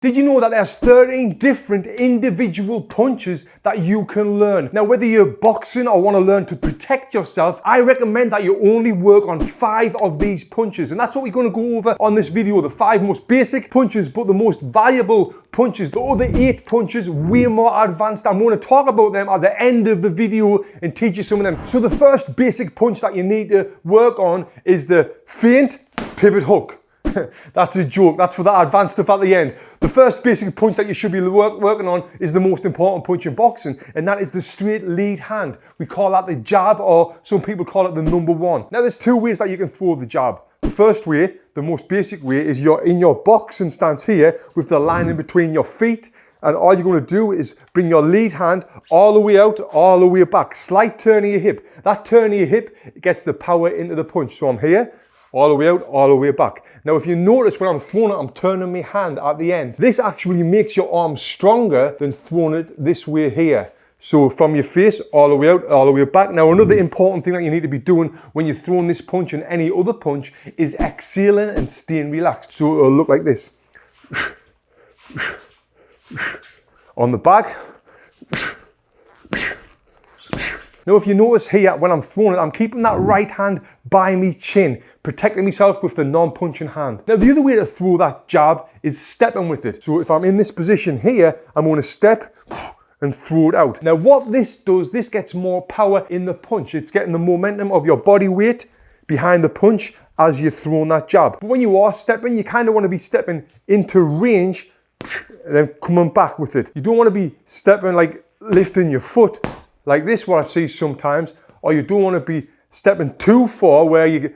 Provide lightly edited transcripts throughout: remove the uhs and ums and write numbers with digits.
Did you know that there's 13 different individual punches that you can learn? Now, whether you're boxing or want to learn to protect yourself, I recommend that you only work on 5 of these punches. And that's what we're going to go over on this video, the 5 most basic punches, but the most valuable punches. The other 8 punches, way more advanced. I'm going to talk about them at the end of the video and teach you some of them. So the first basic punch that you need to work on is the feint pivot hook. That's a joke. That's for the advanced stuff at the end. The first basic punch that you should be working on is the most important punch in boxing, and that is the straight lead hand. We call that the jab, or some people call it the number 1. Now, there's 2 ways that you can throw the jab. The first way, the most basic way, is you're in your boxing stance here with the line in between your feet, and all you're going to do is bring your lead hand all the way out, all the way back. Slight turn of your hip. That turn of your hip gets the power into the punch. So I'm here, all the way out, all the way back. Now, if you notice when I'm throwing it, I'm turning my hand at the end. This actually makes your arm stronger than throwing it this way here. So from your face, all the way out, all the way back. Now, another important thing that you need to be doing when you're throwing this punch and any other punch is exhaling and staying relaxed. So it'll look like this. On the back. Now, if you notice here, when I'm throwing it, I'm keeping that right hand by me chin, protecting myself with the non-punching hand. Now, the other way to throw that jab is stepping with it. So if I'm in this position here, I'm going to step and throw it out. Now, what this does, this gets more power in the punch. It's getting the momentum of your body weight behind the punch as you're throwing that jab. But when you are stepping, you kind of want to be stepping into range and then coming back with it. You don't want to be stepping like lifting your foot like this, what I see sometimes, or you don't want to be stepping too far where you're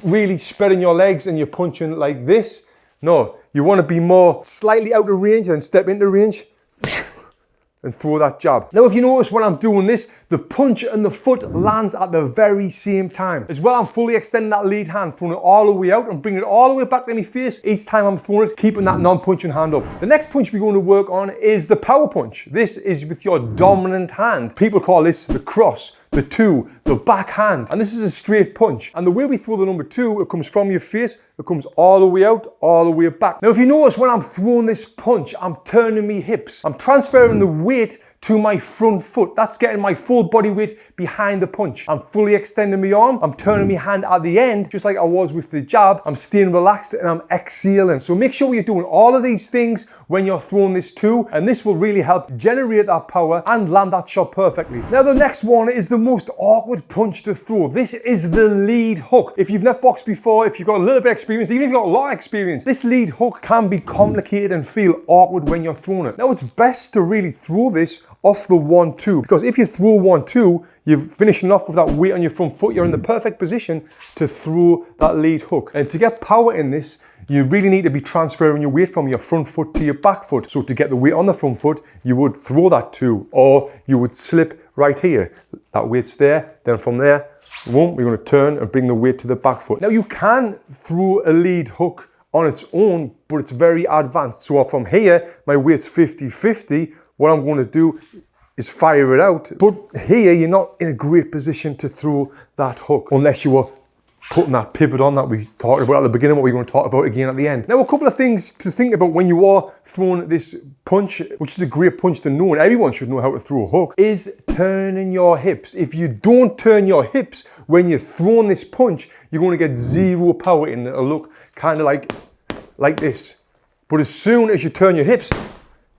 really spreading your legs and you're punching like this. No, you want to be more slightly out of range and step into range and throw that jab. Now, if you notice when I'm doing this, the punch and the foot lands at the very same time. As well, I'm fully extending that lead hand, throwing it all the way out and bringing it all the way back to my face each time I'm throwing it, keeping that non-punching hand up. The next punch we're going to work on is the power punch. This is with your dominant hand. People call this the cross, the 2, the backhand. And this is a straight punch. And the way we throw the number 2, it comes from your face, it comes all the way out, all the way back. Now, if you notice when I'm throwing this punch, I'm turning my hips. I'm transferring the weight to my front foot. That's getting my full body weight behind the punch. I'm fully extending my arm. I'm turning my hand at the end, just like I was with the jab. I'm staying relaxed and I'm exhaling. So make sure you're doing all of these things when you're throwing this too, and this will really help generate that power and land that shot perfectly. Now, the next one is the most awkward punch to throw. This is the lead hook. If you've never boxed before, if you've got a little bit of experience, even if you've got a lot of experience, this lead hook can be complicated and feel awkward when you're throwing it. Now, it's best to really throw this off the 1-2, because if you throw 1-2, you're finishing off with that weight on your front foot. You're in the perfect position to throw that lead hook. And to get power in this, you really need to be transferring your weight from your front foot to your back foot. So to get the weight on the front foot, you would throw that 2, or you would slip right here. That weight's there, then from there, boom, we're going to turn and bring the weight to the back foot. Now, you can throw a lead hook on its own, but it's very advanced. So from here, my weight's 50-50. What I'm going to do is fire it out. But here, you're not in a great position to throw that hook unless you were putting that pivot on that we talked about at the beginning, what we're going to talk about again at the end. Now, a couple of things to think about when you are throwing this punch, which is a great punch to know, and everyone should know how to throw a hook, is turning your hips. If you don't turn your hips when you're throwing this punch, you're going to get 0 power in it. It'll look kind of like this. But as soon as you turn your hips,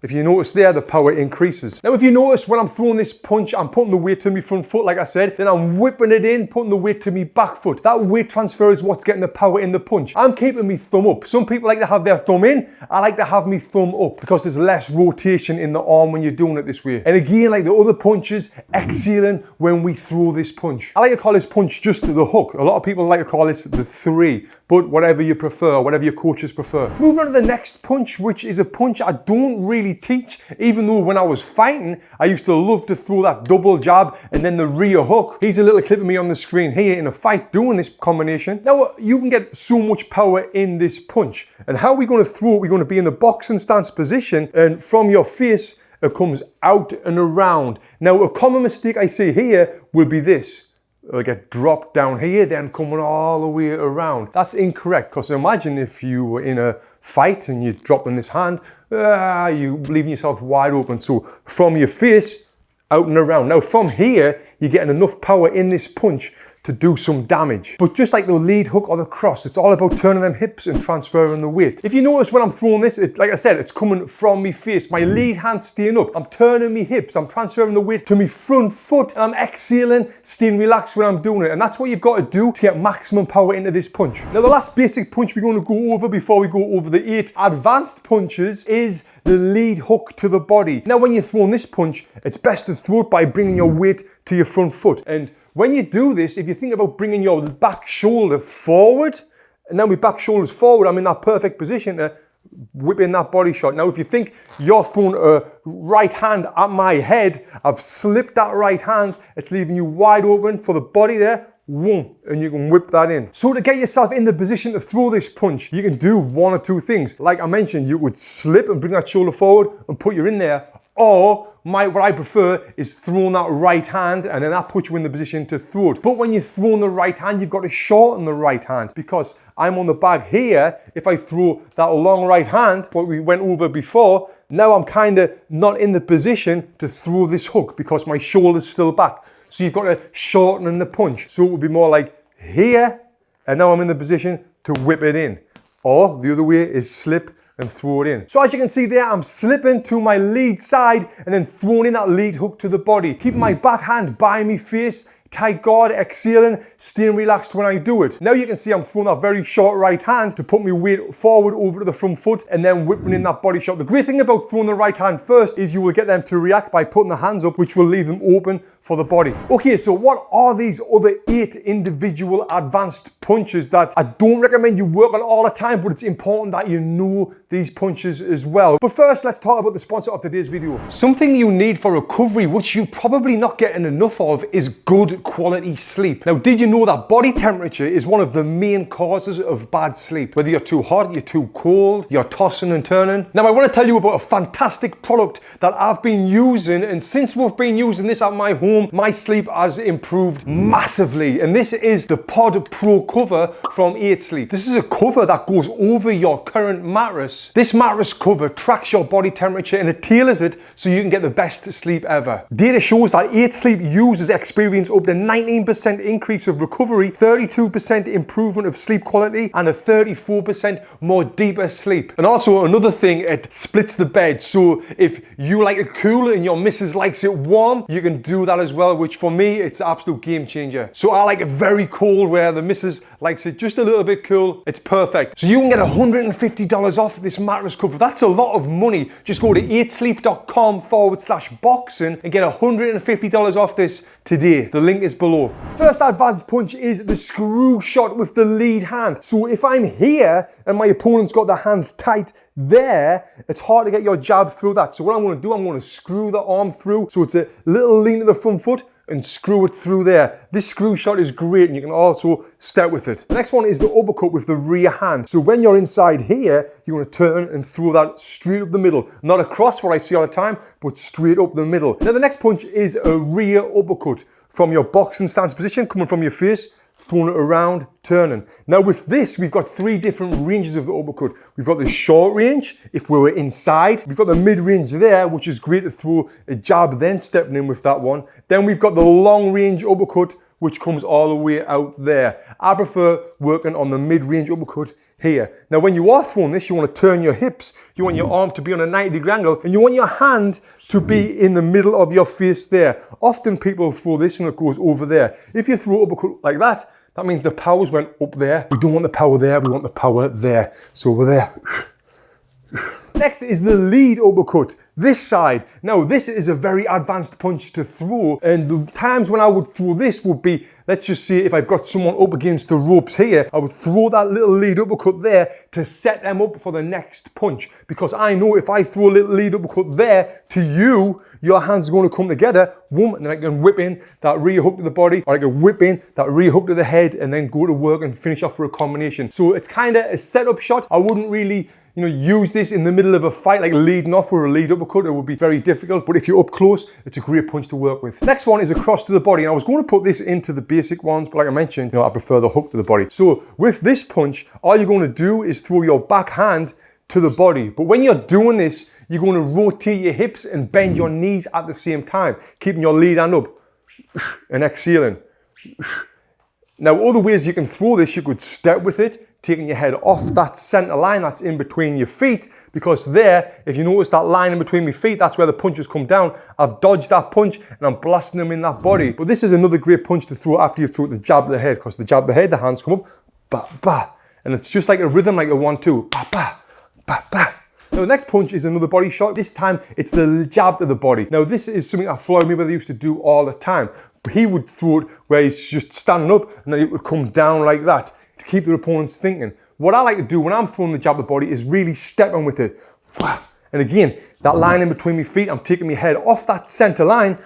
if you notice there, the power increases. Now, if you notice when I'm throwing this punch, I'm putting the weight to my front foot, like I said, then I'm whipping it in, putting the weight to my back foot. That weight transfer is what's getting the power in the punch. I'm keeping my thumb up. Some people like to have their thumb in. I like to have my thumb up because there's less rotation in the arm when you're doing it this way. And again, like the other punches, exhaling when we throw this punch. I like to call this punch just the hook. A lot of people like to call this the 3. But whatever you prefer, whatever your coaches prefer. Moving on to the next punch, which is a punch I don't really teach, even though when I was fighting, I used to love to throw that double jab and then the rear hook. Here's a little clip of me on the screen here in a fight doing this combination. Now, you can get so much power in this punch. And how we're going to throw it, we're going to be in the boxing stance position, and from your face, it comes out and around. Now, a common mistake I see here will be this. It'll get dropped down here, then coming all the way around. That's incorrect, because imagine if you were in a fight and you're dropping this hand, you're leaving yourself wide open. So from your face, out and around. Now from here, you're getting enough power in this punch to do some damage. But just like the lead hook or the cross, it's all about turning them hips and transferring the weight. If you notice when I'm throwing this, like I said, it's coming from me face. My lead hand's staying up. I'm turning me hips. I'm transferring the weight to me front foot. And I'm exhaling, staying relaxed when I'm doing it. And that's what you've got to do to get maximum power into this punch. Now the last basic punch we're going to go over before we go over the 8 advanced punches is the lead hook to the body. Now when you're throwing this punch, it's best to throw it by bringing your weight to your front foot. And when you do this, if you think about bringing your back shoulder forward, and now my back shoulder's forward, I'm in that perfect position to whip in that body shot. Now, if you think you're throwing a right hand at my head, I've slipped that right hand, it's leaving you wide open for the body there, whoom, and you can whip that in. So to get yourself in the position to throw this punch, you can do one or two things. Like I mentioned, you would slip and bring that shoulder forward and put you in there, or what I prefer is throwing that right hand and then that puts you in the position to throw it. But when you're throwing the right hand, you've got to shorten the right hand because I'm on the bag here. If I throw that long right hand, what we went over before, now I'm kind of not in the position to throw this hook because my shoulder's still back. So you've got to shorten the punch. So it would be more like here, and now I'm in the position to whip it in. Or the other way is slip and throw it in. So as you can see there, I'm slipping to my lead side and then throwing in that lead hook to the body. Keeping my back hand by me face, tight guard, exhaling, staying relaxed when I do it. Now you can see I'm throwing that very short right hand to put my weight forward over to the front foot and then whipping in that body shot. The great thing about throwing the right hand first is you will get them to react by putting the hands up, which will leave them open for the body. Okay, so what are these other 8 individual advanced punches that I don't recommend you work on all the time, but it's important that you know these punches as well. But first, let's talk about the sponsor of today's video. Something you need for recovery, which you're probably not getting enough of, is good quality sleep. Now, did you know that body temperature is one of the main causes of bad sleep? Whether you're too hot, you're too cold, you're tossing and turning. Now, I want to tell you about a fantastic product that I've been using, and since we've been using this at my home, my sleep has improved massively. And this is the Pod Pro cover from 8 Sleep. This is a cover that goes over your current mattress. This mattress cover tracks your body temperature and it tailors it so you can get the best sleep ever. Data shows that 8 Sleep users experience up to 19% increase of recovery, 32% improvement of sleep quality, and a 34% more deeper sleep. And also another thing, it splits the bed. So if you like it cool and your missus likes it warm, you can do that as well, which for me, it's an absolute game changer. So I like it very cold where the missus likes it just a little bit cool. It's perfect. So you can get $150 off this mattress cover. That's a lot of money. Just go to 8sleep.com/boxing and get $150 off this today. The link is below. First advanced punch is the screw shot with the lead hand. So if I'm here and my opponent's got their hands tight there, it's hard to get your jab through that. So what I'm going to do, I'm going to screw the arm through. So it's a little lean to the front foot and screw it through there. This screw shot is great and you can also step with it. The next one is the uppercut with the rear hand. So when you're inside here, you're going to turn and throw that straight up the middle. Not across what I see all the time, but straight up the middle. Now the next punch is a rear uppercut from your boxing stance position, coming from your face, throwing it around, turning. Now with this, we've got 3 different ranges of the uppercut. We've got the short range, if we were inside. We've got the mid range there, which is great to throw a jab, then stepping in with that one. Then we've got the long range uppercut, which comes all the way out there. I prefer working on the mid range uppercut here. Now when you are throwing this, you want to turn your hips, you want your arm to be on a 90-degree angle, and you want your hand to be in the middle of your face there. Often people throw this and it goes over there. If you throw uppercut like that, that means the powers went up there. We don't want the power there, we want the power there. So we're there. Next is the lead uppercut, this side. Now this is a very advanced punch to throw, and the times when I would throw this would be, let's just say if I've got someone up against the ropes here, I would throw that little lead uppercut there to set them up for the next punch. Because I know if I throw a little lead uppercut there to you, your hands are going to come together, boom, and then I can whip in that rear hook to the body, or I can whip in that rear hook to the head and then go to work and finish off for a combination. So it's kind of a setup shot. I wouldn't really use this in the middle of a fight, like leading off with a lead uppercut. It would be very difficult, but if you're up close, it's a great punch to work with. Next one is a cross to the body, and I was going to put this into the basic ones, but like I mentioned, I prefer the hook to the body. So with this punch, all you're going to do is throw your back hand to the body. But when you're doing this, you're going to rotate your hips and bend your knees at the same time, keeping your lead hand up and exhaling. Now, other ways you can throw this, you could step with it, taking your head off that center line that's in between your feet, because there, if you notice that line in between my feet, that's where the punches come down. I've dodged that punch and I'm blasting them in that body. But this is another great punch to throw after you throw the jab of the head, because the jab of the head, the hands come up, ba, ba. And it's just like a rhythm, like a 1-2, ba, ba, ba, ba. Now the next punch is another body shot. This time it's the jab to the body. Now this is something that Floyd Mayweather used to do all the time. But he would throw it where he's just standing up and then it would come down like that to keep the opponents thinking. What I like to do when I'm throwing the jab to the body is really stepping with it. And again, that line in between my feet, I'm taking my head off that center line.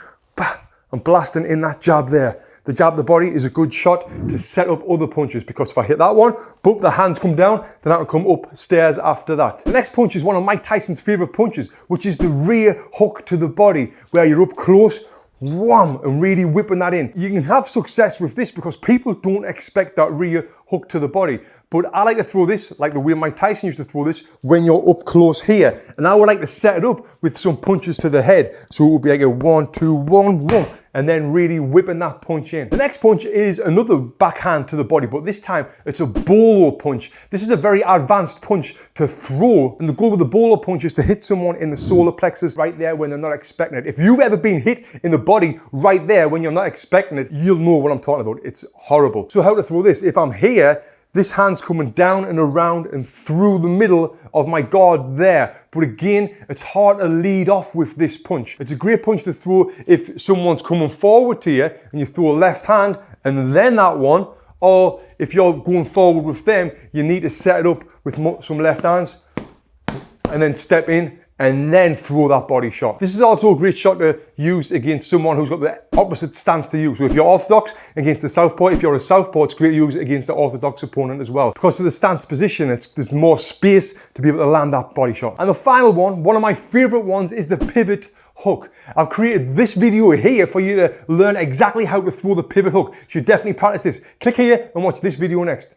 I'm blasting in that jab there. The jab to the body is a good shot to set up other punches, because if I hit that one, boop, the hands come down, then I can come upstairs after that. The next punch is one of Mike Tyson's favorite punches, which is the rear hook to the body, where you're up close, wham, and really whipping that in. You can have success with this because people don't expect that rear hook to the body. But I like to throw this like the way Mike Tyson used to throw this when you're up close here. And I would like to set it up with some punches to the head. So it would be like a 1-2-1-1. And then really whipping that punch in. The next punch is another backhand to the body, but this time it's a bolo punch. This is a very advanced punch to throw, and the goal with the bolo punch is to hit someone in the solar plexus right there when they're not expecting it. If you've ever been hit in the body right there when you're not expecting it, you'll know what I'm talking about. It's horrible. So how to throw this? If I'm here, this hand's coming down and around and through the middle of my guard there. But again, it's hard to lead off with this punch. It's a great punch to throw if someone's coming forward to you and you throw a left hand and then that one, or if you're going forward with them, you need to set it up with some left hands and then step in and then throw that body shot. This is also a great shot to use against someone who's got the opposite stance to you. So if you're orthodox against the southpaw, if you're a southpaw, it's great to use it against the orthodox opponent as well. Because of the stance position, there's more space to be able to land that body shot. And the final one of my favorite ones, is the pivot hook. I've created this video here for you to learn exactly how to throw the pivot hook. You should definitely practice this. Click here and watch this video next.